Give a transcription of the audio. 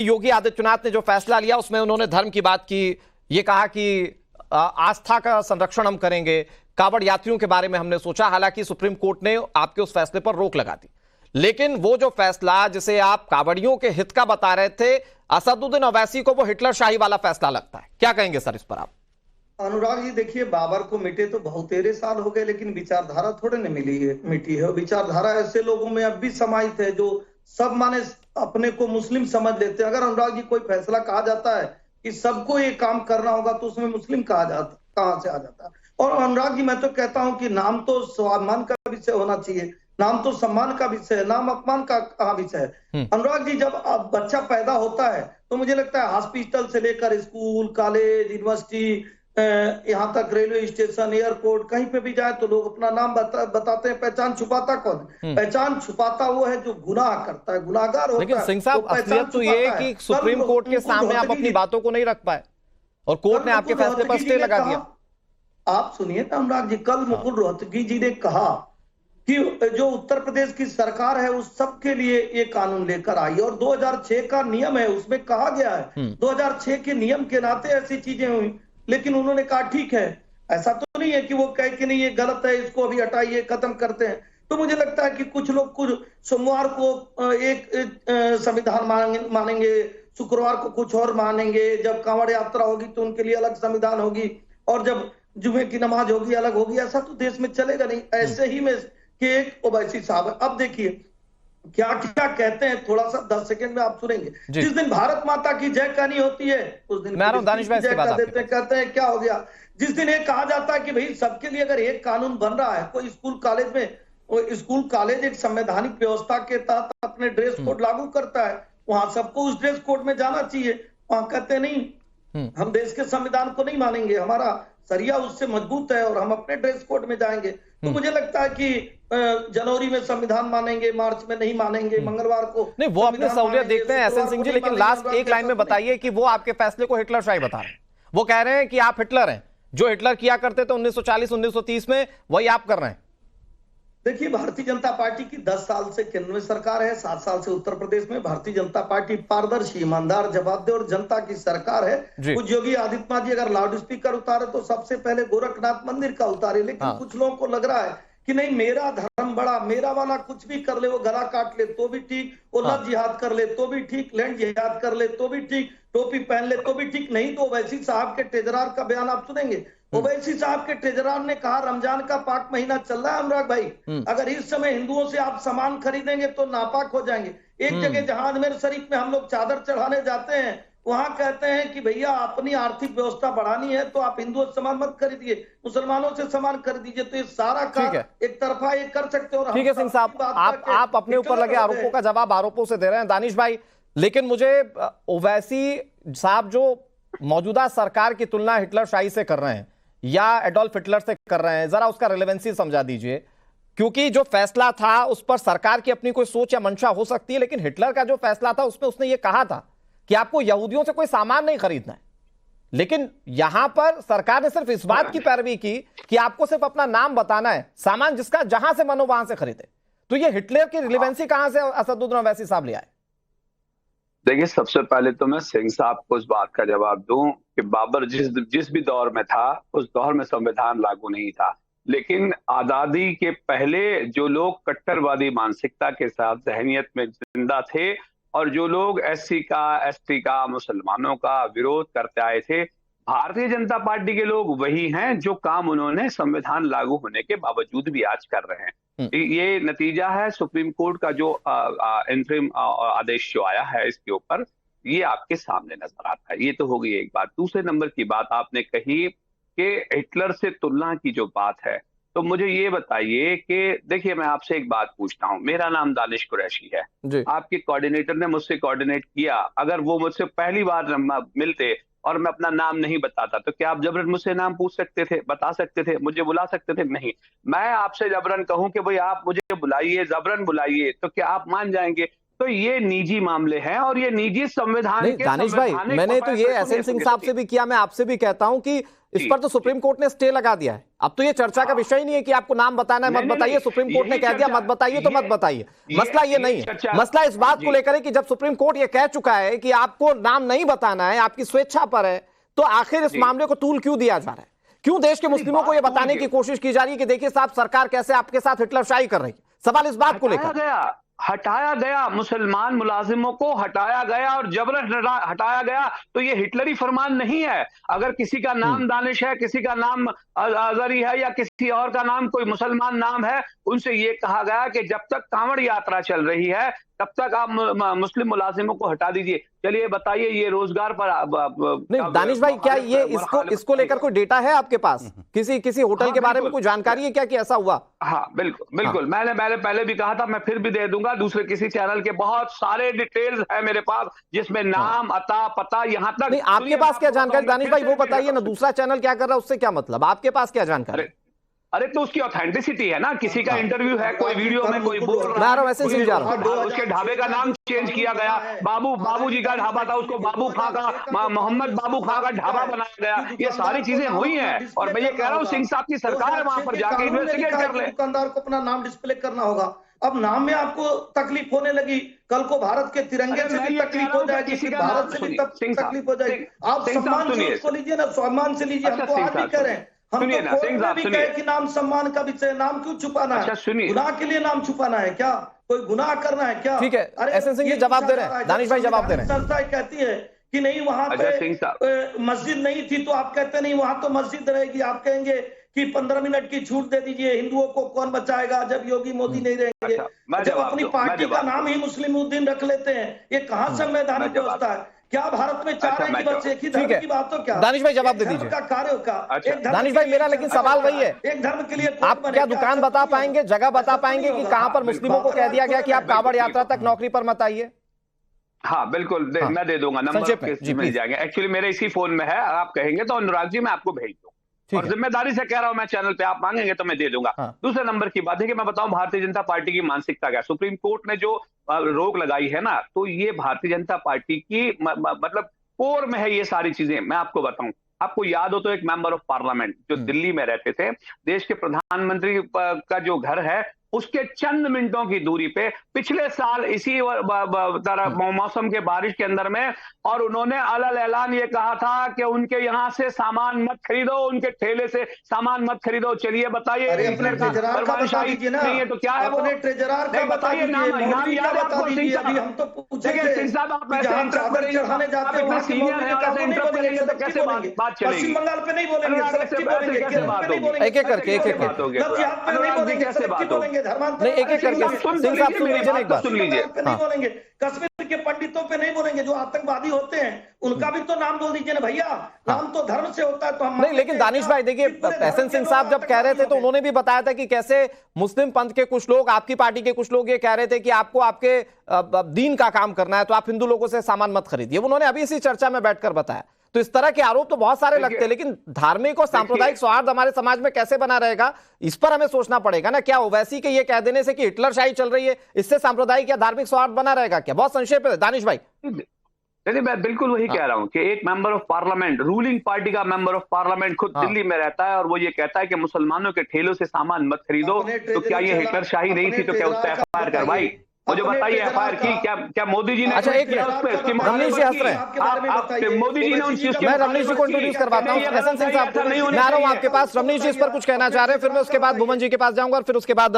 योगी आदित्यनाथ ने जो फैसला लिया उसमें उन्होंने धर्म की बात की, ये कहा कि आस्था का संरक्षण हम करेंगे, कांवड़ यात्रियों के बारे में हमने सोचा। हालांकि सुप्रीम कोर्ट ने आपके उस फैसले पर रोक लगा दी, लेकिन वो जो फैसला जिसे आप कांवड़ियों के हित का बता रहे थे, असदुद्दीन ओवैसी को वो हिटलर शाही वाला फैसला लगता है। क्या कहेंगे सर इस पर आप? अनुराग जी देखिए, बाबर को मिटे तो बहुत तेरे साल हो गए, लेकिन विचारधारा थोड़े न मिटी है। विचारधारा ऐसे लोगों में अब भी समाहित है जो सब माने अपने को मुस्लिम समझ लेते हैं। अगर अनुराग जी कोई फैसला कहा जाता है कि सबको ये काम करना होगा तो उसमें मुस्लिम कहां से आ जाता है। और अनुराग जी मैं तो कहता हूं कि नाम तो स्वाभिमान का विषय होना चाहिए, नाम तो सम्मान का विषय है, नाम अपमान का कहाँ विषय है। अनुराग जी जब बच्चा पैदा होता है तो मुझे लगता है हॉस्पिटल से लेकर स्कूल, कॉलेज, यूनिवर्सिटी, यहाँ तक रेलवे स्टेशन, एयरपोर्ट, कहीं पे भी जाए तो लोग अपना नाम बताते हैं। पहचान छुपाता कौन? पहचान छुपाता वो है जो गुनाह करता है, गुनाहगार होता है। लेकिन सिंह साहब, असलियत तो ये कि सुप्रीम कोर्ट के सामने आप अपनी बातों को नहीं रख पाए और कोर्ट ने आपके फैसले पर स्टे लगा दिया। आप सुनिए ना अनुराग जी, कल मुकुल रोहतगी जी ने कहा कि जो उत्तर प्रदेश की सरकार है उस सब के लिए ये कानून लेकर आई, और 2006 का नियम है उसमें कहा गया है 2006 के नियम के नाते ऐसी चीजें हुई। लेकिन उन्होंने कहा ठीक है, ऐसा तो नहीं है कि वो कहे कि नहीं ये गलत है, इसको अभी हटाइए, खत्म करते हैं। तो मुझे लगता है कि कुछ लोग कुछ सोमवार को एक संविधान मानेंगे, शुक्रवार को कुछ और मानेंगे, जब कांवड़ यात्रा होगी तो उनके लिए अलग संविधान होगी, और जब जुमे की नमाज होगी अलग होगी। ऐसा तो देश में चलेगा नहीं। ऐसे ही में कि एक ओवैसी साहब है, अब देखिए क्या क्या कहते हैं, थोड़ा सा 10 सेकंड में आप सुनेंगे। जिस दिन भारत माता की जय कहनी होती है उस दिन जय कह देते हैं, कहते हैं क्या हो गया। जिस दिन ये कहा जाता है कि भाई सबके लिए अगर एक कानून बन रहा है, कोई स्कूल कॉलेज में, स्कूल कॉलेज एक संवैधानिक व्यवस्था के तहत अपने ड्रेस कोड लागू करता है, वहां सबको उस ड्रेस कोड में जाना चाहिए। वहां कहते नहीं हम देश के संविधान को नहीं मानेंगे, हमारा सरिया उससे मजबूत है और हम अपने ड्रेस कोड में जाएंगे। तो मुझे लगता है कि जनवरी में संविधान मानेंगे, मार्च में नहीं मानेंगे, मंगलवार को नहीं, वो अपनी सहूलियत देखते हैं एसएन सिंह जी। लेकिन लास्ट एक लाइन में बताइए कि वो आपके फैसले को हिटलर शाही बता रहे हैं। वो कह रहे हैं कि आप हिटलर हैं, जो हिटलर किया करते थे 1940 1930 में वही आप कर रहे हैं। देखिए, भारतीय जनता पार्टी की 10 साल से केंद्र में सरकार है, 7 साल से उत्तर प्रदेश में। भारतीय जनता पार्टी पारदर्शी, ईमानदार, जवाबदेह और जनता की सरकार है। कुछ योगी आदित्यनाथ जी अगर लाउड स्पीकर उतारे तो सबसे पहले गोरखनाथ मंदिर का उतारे, लेकिन कुछ लोगों को लग रहा है कि नहीं मेरा धर्म बड़ा, मेरा वाला कुछ भी कर ले, वो गला काट ले तो भी ठीक, वो लव जिहाद कर ले तो भी ठीक, लैंड जिहाद कर ले तो भी ठीक, टोपी पहन ले तो भी ठीक। नहीं तो ओवैसी साहब के ट्रेजरार का बयान आप सुनेंगे। ओवैसी साहब के ट्रेजरार ने कहा रमजान का पाक महीना चल रहा है अनुराग भाई, अगर इस समय हिंदुओं से आप सामान खरीदेंगे तो नापाक हो जाएंगे। एक जगह जहां अजमेर शरीफ में हम लोग चादर चढ़ाने जाते हैं, वहां कहते हैं कि भैया अपनी आर्थिक व्यवस्था बढ़ानी है तो आप हिंदुओं से सामान मत खरीदिए, मुसलमानों से सामान खरीद दीजिए। तो ये सारा काम एक तरफा ये कर सकते हो। ठीक है सिंह साहब, आप अपने ऊपर लगे आरोपों का जवाब आरोपों से दे रहे हैं दानिश भाई, लेकिन मुझे ओवैसी साहब जो मौजूदा सरकार की तुलना हिटलर शाही से कर रहे हैं या एडोल्फ हिटलर से कर रहे हैं, जरा उसका रिलेवेंसी समझा दीजिए। क्योंकि जो फैसला था उस पर सरकार की अपनी कोई सोच या मंशा हो सकती है, लेकिन हिटलर का जो फैसला था उसमें उसने ये कहा था कि आपको यहूदियों से कोई सामान नहीं खरीदना है। लेकिन यहां पर सरकार ने सिर्फ इस बात की पैरवी की कि आपको सिर्फ अपना नाम बताना है, सामान जिसका जहां से मनो वहां से खरीदे। तो ये हिटलर की रिलेवेंसी कहां से असदुद्दीन ओवैसी साहब ले आए? देखिए, सबसे पहले तो मैं सिंह साहब को इस बात का जवाब दूं कि बाबर जिस भी दौर में था उस दौर में संविधान लागू नहीं था, लेकिन आजादी के पहले जो लोग कट्टरवादी मानसिकता के साथ जहनियत में जिंदा थे और जो लोग एससी का, एसटी का, मुसलमानों का विरोध करते आए थे, भारतीय जनता पार्टी के लोग वही हैं जो काम उन्होंने संविधान लागू होने के बावजूद भी आज कर रहे हैं। ये नतीजा है सुप्रीम कोर्ट का जो इंटरिम आदेश जो आया है इसके ऊपर, ये आपके सामने नजर आता है। ये तो हो गई एक बात। दूसरे नंबर की बात आपने कही कि हिटलर से तुलना की जो बात है, तो मुझे ये बताइए कि देखिए मैं आपसे एक बात पूछता हूँ, मेरा नाम दानिश कुरैशी है, आपके कोऑर्डिनेटर ने मुझसे कोऑर्डिनेट किया, अगर वो मुझसे पहली बार मिलते और मैं अपना नाम नहीं बताता तो क्या आप जबरन मुझसे नाम पूछ सकते थे, बता सकते थे, मुझे बुला सकते थे? नहीं। मैं आपसे जबरन कहूं कि भाई आप मुझे बुलाइए, जबरन बुलाइए, तो क्या आप मान जाएंगे? तो ये निजी मामले हैं और ये निजी संविधान नहीं के दानिश भाई, संवैधानिक मैंने तो ये फैसले एसएन सिंह सुनिए, साहब से भी किया, मैं आपसे भी कहता हूं कि इस जी, पर तो सुप्रीम कोर्ट ने स्टे लगा दिया है। अब तो ये चर्चा का विषय ही नहीं है कि आपको नाम बताना है, मत नहीं, बताइए। नहीं, सुप्रीम कोर्ट ने यही कह दिया चर्चा- मत बताइए तो मत बताइए। मसला ये नहीं है। चर्चा- मसला इस बात को जी। लेकर है कि जब सुप्रीम कोर्ट ये कह चुका है कि आपको नाम नहीं बताना है, आपकी स्वेच्छा पर है, तो आखिर इस जी। मामले को तूल क्यों दिया जा रहा है? क्यों देश के मुस्लिमों को यह बात बताने तूल की क्यों? कोशिश की जा रही है कि देखिए साहब, सरकार कैसे आपके साथ हिटलरशाही कर रही है? सवाल इस बात को लेकर हटाया गया मुसलमान मुलाजिमों को हटाया गया और जबरन हटाया गया। तो ये हिटलरी फरमान नहीं है। अगर किसी का नाम दानिश है, किसी का नाम अजहरी है या किसी और का नाम कोई मुसलमान नाम है, उनसे ये कहा गया कि जब तक कांवड़ यात्रा चल रही है तब तक आप मुस्लिम मुलाजिमों को हटा दीजिए। चलिए बताइए, ये रोजगार पर नहीं दानिश भाई, क्या ये इसको लेकर कोई डेटा है आपके पास? किसी होटल के बारे में कोई जानकारी है क्या कि ऐसा हुआ? हाँ बिल्कुल। मैंने पहले भी कहा था, मैं फिर भी दे दूंगा। दूसरे किसी चैनल के बहुत सारे डिटेल्स है मेरे पास, जिसमें नाम, अता, पता, यहाँ तक। नहीं, आपके पास क्या जानकारी दानिश भाई वो बताइए ना। दूसरा चैनल क्या कर रहा है उससे क्या मतलब? आपके पास क्या जानकारी? अरे तो उसकी ऑथेंटिसिटी है ना। किसी का इंटरव्यू है, कोई वीडियो में कोई बोल मैं आ रहा हूं, ऐसे सिंह जा रहा हूं। उसके ढाबे का नाम चेंज किया गया। बाबूजी का ढाबा था, उसको बाबू खां का, मोहम्मद बाबू खां का ढाबा बनाया गया। ये सारी चीजें हुई हैं और मैं ये कह रहा हूँ सिंह साहब की सरकार वहां पर जाके इन्वेस्टिगेट कर ले। दुकानदार को अपना नाम डिस्प्ले करना होगा। अब नाम में आपको तकलीफ होने लगी, कल को भारत के तिरंगे से भी तकलीफ हो जाएगी, फिर भारत से भी तकलीफ हो जाएगी। आप सम्मान से उसको लीजिए ना, सम्मान से लीजिए। हम तो आप भी कह रहे हैं, हम तो कोर्ट में भी कहे कि नाम सम्मान का विषय, नाम क्यों छुपाना है? गुनाह के लिए नाम छुपाना है क्या? कोई गुनाह करना है क्या? ठीक है, एसएन सिंह जी जवाब दे रहे हैं, दानिश भाई जवाब दे रहे हैं। संस्था कहती है कि नहीं वहां पे मस्जिद नहीं थी, तो आप कहते नहीं वहां तो मस्जिद रहेगी। आप कहेंगे कि 15 मिनट की छूट दे दीजिए, हिंदुओं को कौन बचाएगा जब योगी मोदी नहीं रहेंगे। जब अपनी पार्टी का नाम ही मुस्लिमुद्दीन रख लेते हैं, ये कहाँ संवैधानिक व्यवस्था है? क्या भारत में चार है कि बस एक ही धर्म की बात? तो क्या दानिश भाई जवाब दे दीजिए। का कार्य का दानिश भाई, मेरा लेकिन सवाल वही है, एक धर्म के लिए आप क्या दुकान बता पाएंगे, जगह बता पाएंगे कि कहां पर मुस्लिमों को कह दिया गया कि आप कांवड़ यात्रा तक नौकरी पर मत आइए? हाँ बिल्कुल, मैं दे दूंगा, नंबर मिल जाएंगे। एक्चुअली मेरे इसी फोन में है, आप कहेंगे तो अनुराग जी मैं आपको भेज दूँ और जिम्मेदारी से कह रहा हूं मैं, चैनल पे आप मांगेंगे तो मैं दे दूंगा। दूसरे नंबर की बात है कि मैं बताऊं भारतीय जनता पार्टी की मानसिकता क्या। सुप्रीम कोर्ट ने जो रोक लगाई है ना, तो ये भारतीय जनता पार्टी की मतलब कोर में है ये सारी चीजें। मैं आपको बताऊं, आपको याद हो तो एक मेंबर ऑफ पार्लियामेंट जो दिल्ली में रहते थे, देश के प्रधानमंत्री का जो घर है उसके चंद मिनटों की दूरी पे पिछले साल इसी मौसम के बारिश के अंदर में, और उन्होंने अलग ऐलान ये कहा था कि उनके यहाँ से सामान मत खरीदो, उनके ठेले से सामान मत खरीदो। चलिए बताइए, अपने ट्रेजरार का बता दीजिए ना, नहीं है तो क्या है? अपने ट्रेजरार का बताइए, नाम याद है आपको? सिंह साहब, हम तो पूछेंगे सिंह साहब आप ऐसे चावल चढ़ाने जाते हैं वहां सीनियर है, ऐसे इंटरप्ट करेंगे तो कैसे बात चलेगी? पश्चिम बंगाल पे नहीं बोलेंगे, कैसे बात होगी? एक एक करके कैसे बात होगी? नहीं, एक एक करके सिंह साहब सुन लीजिए ना एक बार। सुन लीजिए, नहीं बोलेंगे। कश्मीर के पंडितों पे नहीं बोलेंगे, जो आतंकवादी होते हैं उनका भी तो नाम बोल दीजिए ना भैया। नाम तो धर्म से होता है तो हम नहीं। लेकिन दानिश भाई देखिए, एसएन सिंह साहब जब कह रहे थे तो उन्होंने भी बताया था कि कैसे मुस्लिम पंथ के कुछ लोग, आपकी पार्टी के कुछ लोग ये कह रहे थे कि आपको आपके दीन का काम करना है तो आप हिंदू लोगों से सामान मत खरीदिए। उन्होंने अभी इसी चर्चा में बैठकर बताया। तो इस तरह के आरोप तो बहुत सारे लगते हैं, लेकिन धार्मिक और सांप्रदायिक सौहार्द हमारे समाज में कैसे बना रहेगा, इस पर हमें सोचना पड़ेगा ना। क्या ओवैसी के ये कह देने से कि हिटलरशाही चल रही है, इससे सांप्रदायिक या धार्मिक सौहार्द बना रहेगा क्या? बहुत संक्षेप है दानिश भाई। नहीं, मैं बिल्कुल वही कह रहा हूं कि एक member of parliament, ruling party का मेंबर ऑफ पार्लियामेंट खुद दिल्ली में रहता है और वो ये कहता है कि मुसलमानों के ठेलों से सामान मत खरीदो। तो क्या ये हिटलरशाही नहीं थी? तो क्या उससे एफआईआर करवाई? मुझे बताइए, एफआईआर की क्या मोदी जी ने? अच्छा एक मिनट, रमनीश जी हंस रहे हैं। मोदी जी ने मैं रमनीश जी को इंट्रोड्यूस करवाता हूं। एसएन सिंह साहब, मैं आ रहा हूं आपके पास। रमनीश जी इस पर कुछ कहना चाह रहे हैं, फिर मैं उसके बाद भुवन जी के पास जाऊंगा और फिर उसके बाद